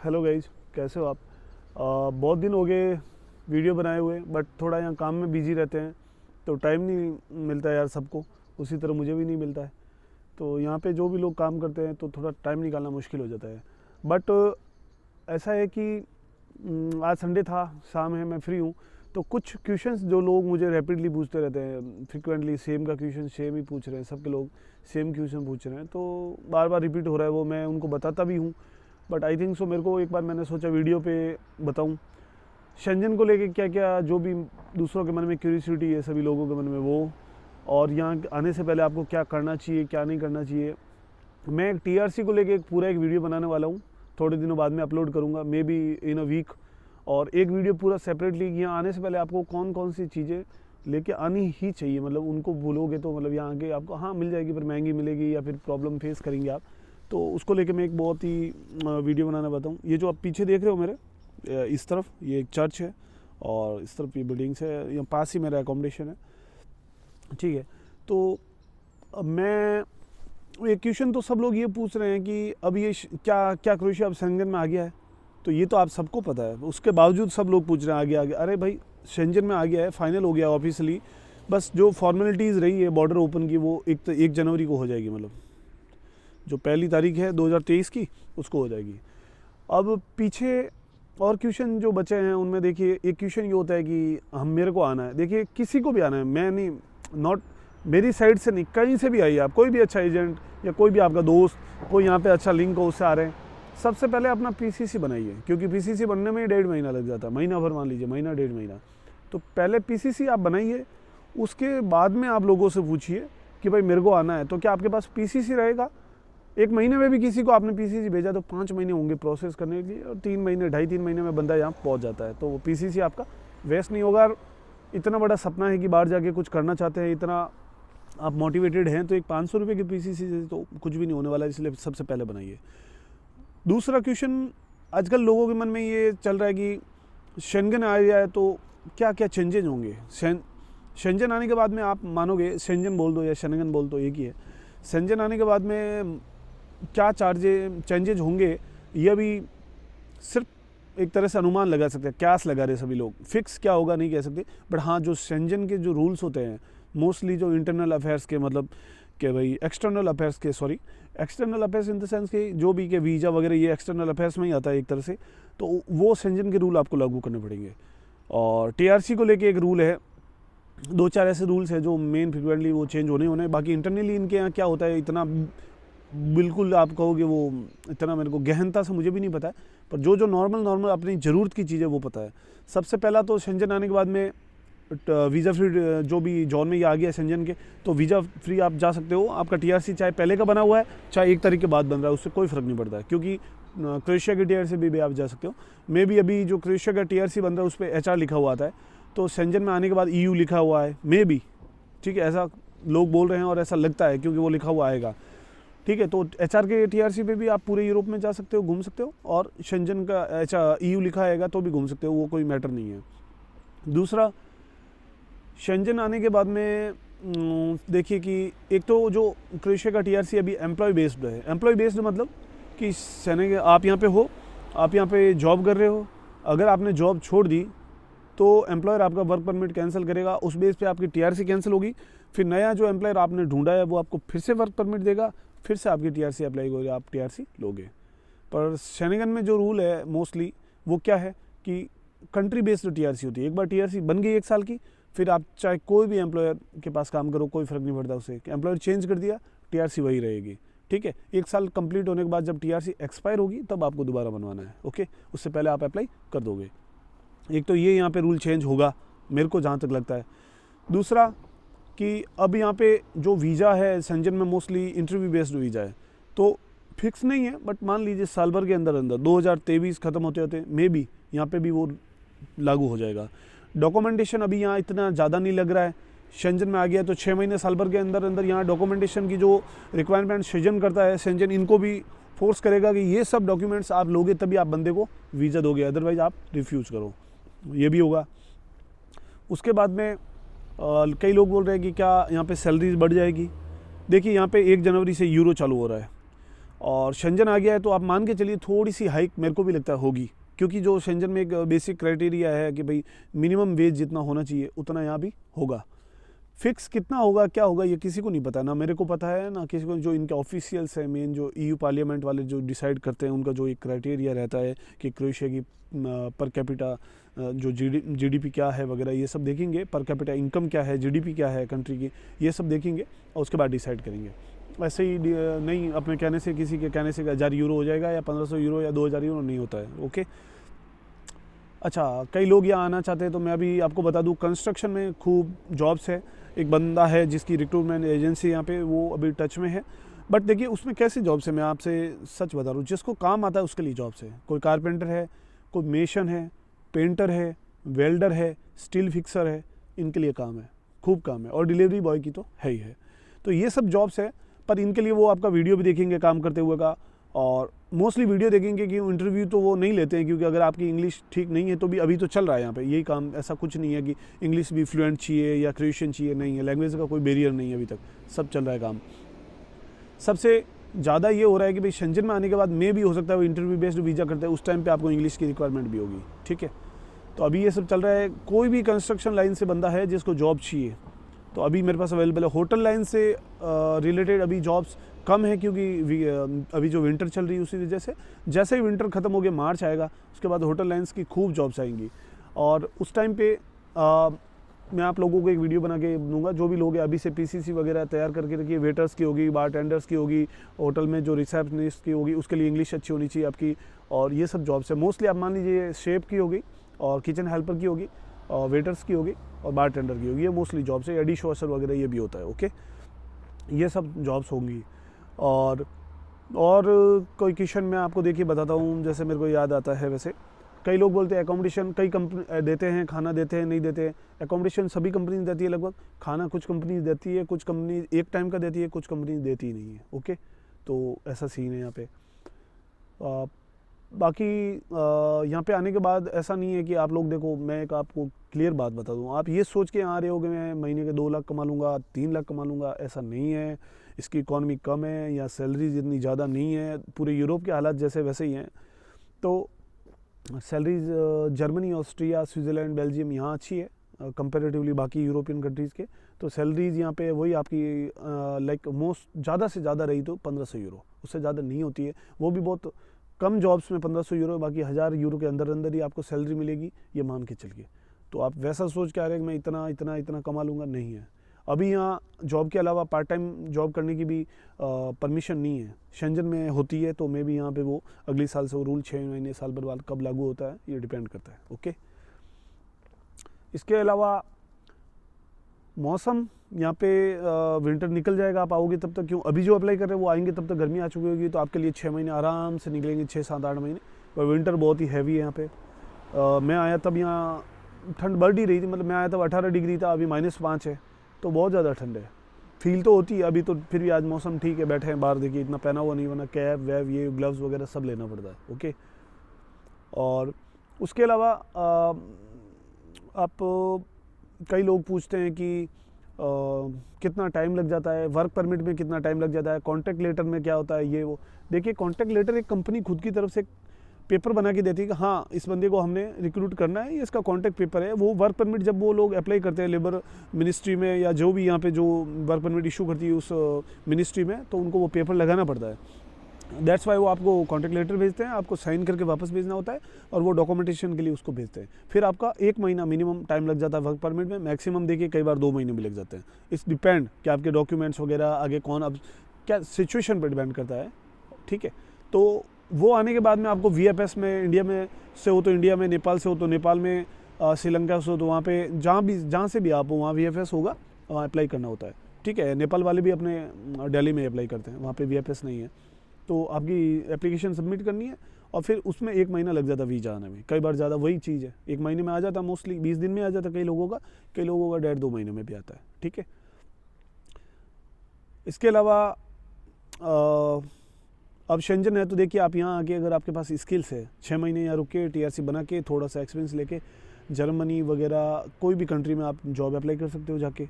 Hello guys, कैसे हो आप? बहुत दिन हो गए वीडियो बनाए हुए, बट थोड़ा यहाँ काम में बिजी रहते हैं तो टाइम नहीं मिलता है यार सबको। उसी तरह मुझे भी नहीं मिलता है। तो यहाँ पे जो भी लोग काम करते हैं तो थोड़ा टाइम निकालना मुश्किल हो जाता है। बट ऐसा है कि आज संडे था, शाम है, मैं फ्री हूँ। तो कुछ क्वेश्चंस जो लोग मुझे रैपिडली पूछते रहते हैं, फ्रिक्वेंटली सेम का क्वेश्चन सेम ही पूछ रहे हैं, सबके लोग सेम क्वेश्चन पूछ रहे हैं, तो बार बार रिपीट हो रहा है वो, मैं उनको बताता भी हूँ। बट आई थिंक सो मेरे को एक बार मैंने सोचा वीडियो पे बताऊँ शेंजन को लेके क्या क्या जो भी दूसरों के मन में क्यूरियोसिटी है, सभी लोगों के मन में वो, और यहाँ आने से पहले आपको क्या करना चाहिए क्या नहीं करना चाहिए। मैं एक टीआरसी को लेके पूरा एक वीडियो बनाने वाला हूँ, थोड़े दिनों बाद में अपलोड करूँगा, may be in a week. और एक वीडियो पूरा सेपरेटली यहाँ आने से पहले आपको कौन कौन सी चीज़ें लेके आनी ही चाहिए, मतलब उनको भूलोगे तो मतलब यहाँ आके आपको हाँ मिल जाएगी पर महंगी मिलेगी या फिर प्रॉब्लम फेस करेंगे आप। तो उसको लेके मैं एक बहुत ही वीडियो बनाना चाहता हूँ। ये जो आप पीछे देख रहे हो मेरे इस तरफ, ये एक चर्च है और इस तरफ ये बिल्डिंग्स है, यहाँ पास ही मेरा एकोमोडेशन है, ठीक है। तो अब मैं ये क्वेश्चन तो सब लोग ये पूछ रहे हैं कि अब ये क्या क्या क्रोएशिया अब शेंजन में आ गया है, तो ये तो आप सबको पता है। उसके बावजूद सब लोग पूछ रहे हैं आगे आगे, अरे भाई शेंजन में आ गया है, फाइनल हो गया ऑफिशियली, बस जो फॉर्मेलिटीज़ रही है बॉर्डर ओपन की वो 1 जनवरी को हो जाएगी, मतलब जो पहली तारीख है 2023 की उसको हो जाएगी। अब पीछे और क्वेश्चन जो बचे हैं उनमें देखिए, एक क्वेश्चन ये होता है कि हम मेरे को आना है, देखिए किसी को भी आना है, मैं नहीं, नॉट मेरी साइड से नहीं, कहीं से भी आइए आप, कोई भी अच्छा एजेंट या कोई भी आपका दोस्त, कोई यहाँ पे अच्छा लिंक हो उससे आ रहे हैं, सबसे पहले अपना पीसीसी बनाइए, क्योंकि पीसीसी बनने में ही 1.5 महीना लग जाता है, महीना भर मान लीजिए, महीना 1.5 महीना। तो पहले पीसीसी आप बनाइए, उसके बाद में आप लोगों से पूछिए कि भाई मेरे को आना है, तो क्या आपके पास पीसीसी रहेगा? 1 महीने में भी किसी को आपने पीसीसी भेजा तो 5 महीने होंगे प्रोसेस करने के लिए, और 3 महीने 2.5-3 महीने में बंदा यहाँ पहुँच जाता है। तो वो पीसीसी आपका वेस्ट नहीं होगा। इतना बड़ा सपना है कि बाहर जाके कुछ करना चाहते हैं, इतना आप मोटिवेटेड हैं, तो एक 500 रुपये की पीसीसी से तो कुछ भी नहीं होने वाला है, इसलिए सबसे पहले बनाइए। दूसरा क्वेश्चन आजकल लोगों के मन में ये चल रहा है कि शेंजन आ गया है तो क्या क्या चेंजेज होंगे। शेंजन आने के बाद में आप मानोगे, शेंजन बोल दो या शेंगन बोल दो एक ही है, शेंजन आने के बाद में क्या चेंजेज होंगे, ये अभी सिर्फ एक तरह से अनुमान लगा सकते हैं, क्यास लगा रहे सभी लोग, फिक्स क्या होगा नहीं कह सकते। बट हाँ, जो शेंजन के जो रूल्स होते हैं मोस्टली जो इंटरनल अफेयर्स के, मतलब कि भाई एक्सटर्नल अफेयर्स के, sorry external affairs in the sense के जो भी के वीज़ा वगैरह ये एक्सटर्नल अफेयर्स में ही आता है एक तरह से, तो वो शेंजन के रूल आपको लागू करने पड़ेंगे। और टीआरसी को लेके एक रूल है, 2-4 ऐसे रूल्स हैं जो मेन फ्रिक्वेंटली वो चेंज होने। बाकी इंटरनली इनके यहाँ क्या होता है इतना बिल्कुल आप कहोगे वो इतना मेरे को गहनता से मुझे भी नहीं पता है, पर जो जो नॉर्मल अपनी ज़रूरत की चीज़ें वो पता है। सबसे पहला तो शेंजन आने के बाद में वीज़ा फ्री, जो भी जोन में ये आ गया है शेंजन के, तो वीज़ा फ्री आप जा सकते हो। आपका टीआरसी चाहे पहले का बना हुआ है चाहे 1 तारीख के बाद बन रहा है, उससे कोई फ़र्क नहीं पड़ता है, क्योंकि क्रोएशिया के टीआरसी भी आप जा सकते हो। मे बी अभी जो क्रोएशिया का टीआरसी बन रहा है उस पर एचआर लिखा हुआ आता है, तो शेंजन में आने के बाद ईयू लिखा हुआ है, मे बी, ठीक है, ऐसा लोग बोल रहे हैं और ऐसा लगता है क्योंकि वो लिखा हुआ आएगा, ठीक है। तो एचआर के टीआरसी पे भी आप पूरे यूरोप में जा सकते हो, घूम सकते हो, और शेंजन का ईयू लिखा आएगा तो भी घूम सकते हो, वो कोई मैटर नहीं है। दूसरा, शेंजन आने के बाद में देखिए कि एक तो जो क्रोएशिया का टीआरसी अभी एम्प्लॉय बेस्ड है। एम्प्लॉय बेस्ड मतलब कि आप यहाँ पे हो, आप यहाँ पे जॉब कर रहे हो, अगर आपने जॉब छोड़ दी तो एम्प्लॉयर आपका वर्क परमिट कैंसिल करेगा, उस बेस पे आपकी टीआरसी कैंसिल होगी, फिर नया जो एम्प्लॉयर आपने ढूंढा है वो आपको फिर से वर्क परमिट देगा, फिर से आपकी टीआरसी अप्लाई होगी, आप टीआरसी लोगे। पर शेंजन में जो रूल है मोस्टली वो क्या है कि कंट्री बेस्ड टीआरसी होती है। एक बार टीआरसी बन गई 1 साल की, फिर आप चाहे कोई भी एम्प्लॉयर के पास काम करो, कोई फ़र्क नहीं पड़ता उससे, एम्प्लॉयर चेंज कर दिया टीआरसी वही रहेगी, ठीक है। 1 साल कंप्लीट होने के बाद जब टीआरसी एक्सपायर होगी तब आपको दोबारा बनवाना है, ओके, उससे पहले आप अप्लाई कर दोगे। एक तो ये यहाँ पे रूल चेंज होगा मेरे को जहाँ तक लगता है। दूसरा कि अब यहाँ पे जो वीज़ा है शेंजन में मोस्टली इंटरव्यू बेस्ड वीज़ा है, तो फिक्स नहीं है, बट मान लीजिए साल भर के अंदर 2023 ख़त्म होते होते मे बी यहाँ पे भी वो लागू हो जाएगा। डॉक्यूमेंटेशन अभी यहाँ इतना ज़्यादा नहीं लग रहा है, शेंजन में आ गया तो 6 महीने साल भर के अंदर यहाँ डॉक्यूमेंटेशन की जो रिक्वायरमेंट शेंजन करता है, शेंजन इनको भी फोर्स करेगा कि ये सब डॉक्यूमेंट्स आप लोगे तभी आप बंदे को वीज़ा दोगे, अदरवाइज़ आप रिफ्यूज़ करो, ये भी होगा। उसके बाद में कई लोग बोल रहे हैं कि क्या यहाँ पे सैलरीज बढ़ जाएगी। देखिए यहाँ पे 1 जनवरी से यूरो चालू हो रहा है, और शेंजन आ गया है तो आप मान के चलिए थोड़ी सी हाइक मेरे को भी लगता है होगी, क्योंकि जो शेंजन में एक बेसिक क्राइटेरिया है कि भाई मिनिमम वेज जितना होना चाहिए उतना यहाँ भी होगा। फिक्स कितना होगा क्या होगा ये किसी को नहीं पता, ना मेरे को पता है ना किसी को। जो इनके ऑफिशियल्स हैं मेन जो EU पार्लियामेंट वाले जो डिसाइड करते हैं, उनका जो एक क्राइटेरिया रहता है कि क्रोएशिया की पर कैपिटा जो GDP क्या है वगैरह ये सब देखेंगे, पर कैपिटा इनकम क्या है, GDP क्या है कंट्री की, ये सब देखेंगे और उसके बाद डिसाइड करेंगे। ऐसे ही नहीं अपने कहने से, किसी के कहने से 1000 यूरो हो जाएगा या 1500 यूरो या 2000 यूरो नहीं होता है। ओके, अच्छा, कई लोग यहाँ आना चाहते हैं तो मैं अभी आपको बता दूँ कंस्ट्रक्शन में खूब जॉब्स है। एक बंदा है जिसकी रिक्रूटमेंट एजेंसी यहाँ पे वो अभी टच में है, बट देखिए उसमें कैसी जॉब्स है मैं आपसे सच बता रहा हूँ, जिसको काम आता है उसके लिए जॉब्स है। कोई कारपेंटर है, कोई मेशन है, पेंटर है, वेल्डर है, स्टील फिक्सर है, इनके लिए काम है, खूब काम है। और डिलीवरी बॉय की तो है ही है। तो ये सब जॉब्स है, पर इनके लिए वो आपका वीडियो भी देखेंगे काम करते हुए का, और मोस्टली वीडियो देखेंगे कि इंटरव्यू तो वो नहीं लेते हैं, क्योंकि अगर आपकी इंग्लिश ठीक नहीं है तो भी अभी तो चल रहा है यहाँ पे यही काम। ऐसा कुछ नहीं है कि इंग्लिश भी फ्लुएंट चाहिए या क्रोएशियन चाहिए, नहीं है। लैंग्वेज का कोई बैरियर नहीं है, अभी तक सब चल रहा है काम। सबसे ज़्यादा ये हो रहा है कि भाई शेंजन में आने के बाद में भी हो सकता है वो इंटरव्यू बेस्ड वीज़ा करते हैं, उस टाइम पर आपको इंग्लिश की रिक्वायरमेंट भी होगी, ठीक है। तो अभी ये सब चल रहा है। कोई भी कंस्ट्रक्शन लाइन से बंदा है जिसको जॉब चाहिए तो अभी मेरे पास अवेलेबल है। होटल लाइन से रिलेटेड अभी जॉब्स कम है, क्योंकि अभी जो विंटर चल रही है उसी वजह से। जैसे ही विंटर ख़त्म हो गया, मार्च आएगा, उसके बाद होटल लाइन्स की खूब जॉब्स आएंगी। और उस टाइम पे मैं आप लोगों को एक वीडियो बना के दूंगा। जो भी लोग हैं अभी से PCC वगैरह तैयार करके रखिए। वेटर्स की होगी, बार टेंडर्स की होगी, होटल में जो रिसेप्शनिस्ट की होगी, उसके लिए इंग्लिश अच्छी होनी चाहिए आपकी। और ये सब जॉब्स है मोस्टली। आप मान लीजिए शेफ की होगी और किचन हेल्पर की होगी और वेटर्स की होगी और बार टेंडर की होगी, ये मोस्टली जॉब्स है। डिश वॉशर वगैरह ये भी होता है। ओके, ये सब जॉब्स होंगी। और कोई क्वेश्चन मैं आपको देखिए बताता हूँ, जैसे मेरे को याद आता है। वैसे कई लोग बोलते हैं एकोमोडेशन कई कंपनी देते हैं, खाना देते हैं, नहीं देते हैं। एकोमोडेशन सभी कंपनी देती है लगभग, खाना कुछ कंपनी देती है, कुछ कंपनी एक टाइम का देती है, कुछ कंपनी देती ही नहीं है। ओके, तो ऐसा सीन है यहाँ पे। बाकी यहाँ पे आने के बाद ऐसा नहीं है कि आप लोग देखो, मैं एक आपको क्लियर बात बता दूँ, आप ये सोच के आ रहे हो कि मैं महीने के 2 लाख कमा लूँगा, 3 लाख कमा लूँगा, ऐसा नहीं है। इसकी इकॉनमी कम है या सैलरीज इतनी ज़्यादा नहीं है। पूरे यूरोप के हालात जैसे वैसे ही हैं। तो salaries Germany, Austria, Switzerland, Belgium यहाँ अच्छी है कंपैरेटिवली बाकी यूरोपियन कंट्रीज़ के। तो सैलरीज यहाँ पे वही आपकी लाइक मोस्ट ज़्यादा से ज़्यादा रही तो 1500 यूरो, उससे ज़्यादा नहीं होती है। वो भी बहुत कम जॉब्स में 1500 यूरो, बाकी 1000 यूरो के अंदर अंदर ही आपको सैलरी मिलेगी, ये मान के चलिए। तो आप वैसा सोच के आ रहे हैं कि मैं इतना इतना इतना कमा लूँगा, नहीं है। अभी यहाँ जॉब के अलावा पार्ट टाइम जॉब करने की भी परमिशन नहीं है। शेंजन में होती है तो मैं भी यहाँ पे वो अगले साल से वो रूल 6 महीने साल भर बाद कब लागू होता है ये डिपेंड करता है। ओके, इसके अलावा मौसम यहाँ पे विंटर निकल जाएगा, आप आओगे तब तक, क्यों अभी जो अप्लाई कर रहे हैं वो आएंगे तब तक गर्मी आ चुकी होगी, तो आपके लिए 6 महीने आराम से निकलेंगे, 6, 7, 8 महीने। पर विंटर बहुत ही हैवी है यहाँ पे। मैं आया तब यहाँ ठंड बढ़ ही रही थी, मतलब मैं आया तब 18 डिग्री था, अभी -5 है, तो बहुत ज़्यादा ठंड है। फील तो होती है अभी तो, फिर भी आज मौसम ठीक है, बैठे हैं बाहर, देखिए इतना पहना हुआ नहीं, वरना कैप वैप ये ग्लव्स वगैरह सब लेना पड़ता है। ओके, और उसके अलावा आप कई लोग पूछते हैं कि कितना टाइम लग जाता है, वर्क परमिट में कितना टाइम लग जाता है, कॉन्टैक्ट लेटर में क्या होता है, ये वो। देखिए कॉन्टैक्ट लेटर एक कंपनी खुद की तरफ से पेपर बना के देती है कि हाँ इस बंदे को हमने रिक्रूट करना है, ये इसका कॉन्टैक्ट पेपर है। वो वर्क परमिट जब वो लोग अप्लाई करते हैं लेबर मिनिस्ट्री में या जो भी यहाँ पे जो वर्क परमिट इशू करती है उस मिनिस्ट्री में, तो उनको वो पेपर लगाना पड़ता है। दैट्स वाई वो आपको कॉन्टैक्ट लेटर भेजते हैं, आपको साइन करके वापस भेजना होता है और वो डॉक्यूमेंटेशन के लिए उसको भेजते हैं। फिर आपका 1 महीना मिनिमम टाइम लग जाता है वर्क परमिट में, मैक्सिमम देखिए कई बार 2 महीने भी लग जाते हैं। इस डिपेंड कि आपके डॉक्यूमेंट्स वगैरह आगे कौन, अब क्या सिचुएशन पर डिपेंड करता है, ठीक है। तो वो आने के बाद में आपको VFS में इंडिया में से हो तो इंडिया में, नेपाल से हो तो नेपाल में, श्रीलंका से हो तो वहाँ पे जहाँ से भी आप हो वहाँ VFS होगा, वहाँ अप्लाई करना होता है, ठीक है। नेपाल वाले भी अपने दिल्ली में अप्लाई करते हैं, वहाँ पे VFS नहीं है, तो आपकी एप्लीकेशन सबमिट करनी है और फिर उसमें 1 महीना लग जाता वीज़ा आने में। कई बार ज़्यादा वही चीज़ है, 1 महीने में आ जाता, मोस्टली 20 दिन में आ जाता कई लोगों का 1.5-2 महीने में भी आता है, ठीक है। इसके अलावा अब शेंजन है तो देखिए आप यहाँ आके अगर आपके पास स्किल्स है, 6 महीने यहाँ रुक के TRC बना के थोड़ा सा एक्सपीरियंस लेके जर्मनी वगैरह कोई भी कंट्री में आप जॉब अप्लाई कर सकते हो जाके।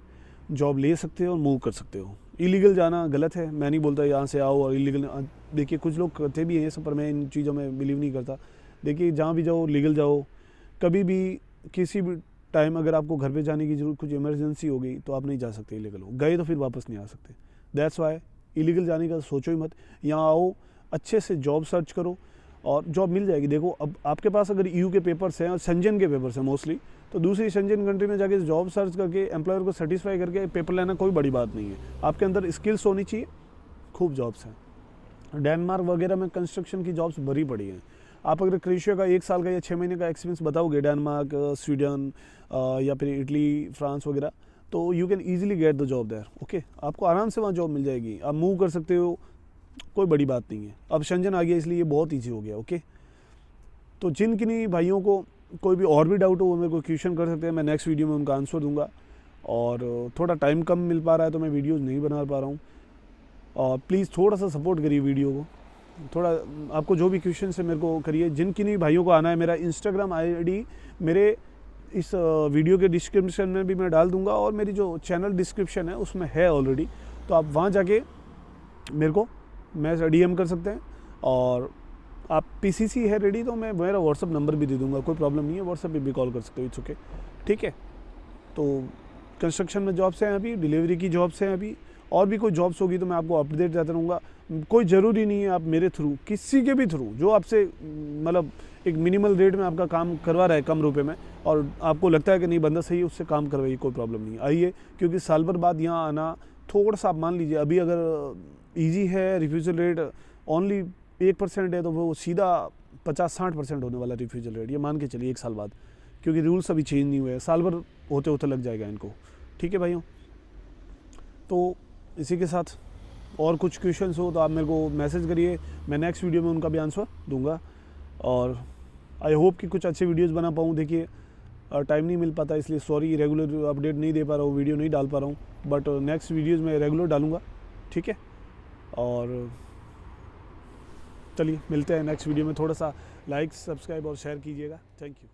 जॉब ले सकते हो और मूव कर सकते हो। इलीगल जाना गलत है, मैं नहीं बोलता यहाँ से आओ और इलीगल। देखिए कुछ लोग करते भी हैं ये सब, पर मैं इन चीज़ों में बिलीव नहीं करता। देखिए जहाँ भी जाओ लीगल जाओ। कभी भी किसी भी टाइम अगर आपको घर पे जाने की जरूरत, कुछ इमरजेंसी हो गई तो आप नहीं जा सकते इलीगल हो गए तो फिर वापस नहीं आ सकते। दैट्स वाई इलीगल जाने का सोचो ही मत। यहाँ आओ, अच्छे से जॉब सर्च करो और जॉब मिल जाएगी। देखो अब आपके पास अगर EU के पेपर्स हैं और शेंजन के पेपर्स हैं मोस्टली, तो दूसरी शेंजन कंट्री में जाके जॉब सर्च करके एम्प्लॉयर को सेटिस्फाई करके पेपर लेना कोई बड़ी बात नहीं है। आपके अंदर स्किल्स होनी चाहिए, खूब जॉब्स हैं। डेनमार्क वगैरह में कंस्ट्रक्शन की जॉब्स भरी पड़ी हैं। आप अगर क्रोएशिया का 1 साल का या 6 महीने का एक्सपीरियंस बताओगे, डेनमार्क, स्वीडन या फिर इटली, फ्रांस वगैरह, तो you can easily get the job there. Okay, आपको आराम से वहाँ जॉब मिल जाएगी, आप मूव कर सकते हो, कोई बड़ी बात नहीं है। अब शेंजन आ गया इसलिए ये बहुत ईजी हो गया। ओके, तो जिन किन्हीं भाइयों को कोई भी और भी डाउट हो वो मेरे को क्वेश्चन कर सकते हैं, मैं नेक्स्ट वीडियो में उनका आंसर दूंगा। और थोड़ा टाइम कम मिल पा रहा है तो मैं वीडियोज़ नहीं बना पा रहा हूँ, और प्लीज़ थोड़ा सा सपोर्ट करिए वीडियो को। थोड़ा आपको जो भी क्वेश्चन है मेरे को करिए। जिन किन्हीं भाइयों को आना है, मेरा इंस्टाग्राम ID मेरे इस वीडियो के डिस्क्रिप्शन में भी मैं डाल दूंगा, और मेरी जो चैनल डिस्क्रिप्शन है उसमें है ऑलरेडी, तो आप वहाँ जाके मेरे को DM कर सकते हैं। और आप PCC है रेडी तो मैं मेरा व्हाट्सअप नंबर भी दे दूंगा, कोई प्रॉब्लम नहीं है, व्हाट्सअप पे भी कॉल कर सकते हो, इट्स ओके। ठीक है, तो कंस्ट्रक्शन में जॉब्स हैं अभी, डिलीवरी की जॉब्स हैं अभी, और भी कोई जॉब्स होगी तो मैं आपको अपडेट देता रहूँगा। कोई ज़रूरी नहीं है आप मेरे थ्रू, किसी के भी थ्रू जो आपसे मतलब एक मिनिमल रेट में आपका काम करवा रहा है कम रुपए में, और आपको लगता है कि नहीं बंदा सही है, उससे काम करवाइए, कोई प्रॉब्लम नहीं है, आइए। क्योंकि साल भर बाद यहाँ आना थोड़ा सा, आप मान लीजिए अभी अगर ईजी है, रिफ्यूज़ल रेट ओनली 1% है, तो वो सीधा 50-60% होने वाला रिफ्यूज़ल रेट, ये मान के चलिए 1 साल बाद, क्योंकि रूल्स अभी चेंज नहीं हुए हैं, साल भर होते होते लग जाएगा इनको। ठीक है भाइयों, तो इसी के साथ और कुछ क्वेश्चंस हो तो आप मेरे को मैसेज करिए, मैं नेक्स्ट वीडियो में उनका भी आंसर दूंगा। और आई होप कि कुछ अच्छे वीडियोस बना पाऊँ। देखिए टाइम नहीं मिल पाता, इसलिए सॉरी, रेगुलर अपडेट नहीं दे पा रहा हूँ, वीडियो नहीं डाल पा रहा हूँ, बट नेक्स्ट वीडियोज़ में रेगुलर डालूँगा। ठीक है, और चलिए मिलते हैं नेक्स्ट वीडियो में। थोड़ा सा लाइक, सब्सक्राइब और शेयर कीजिएगा। Thank you.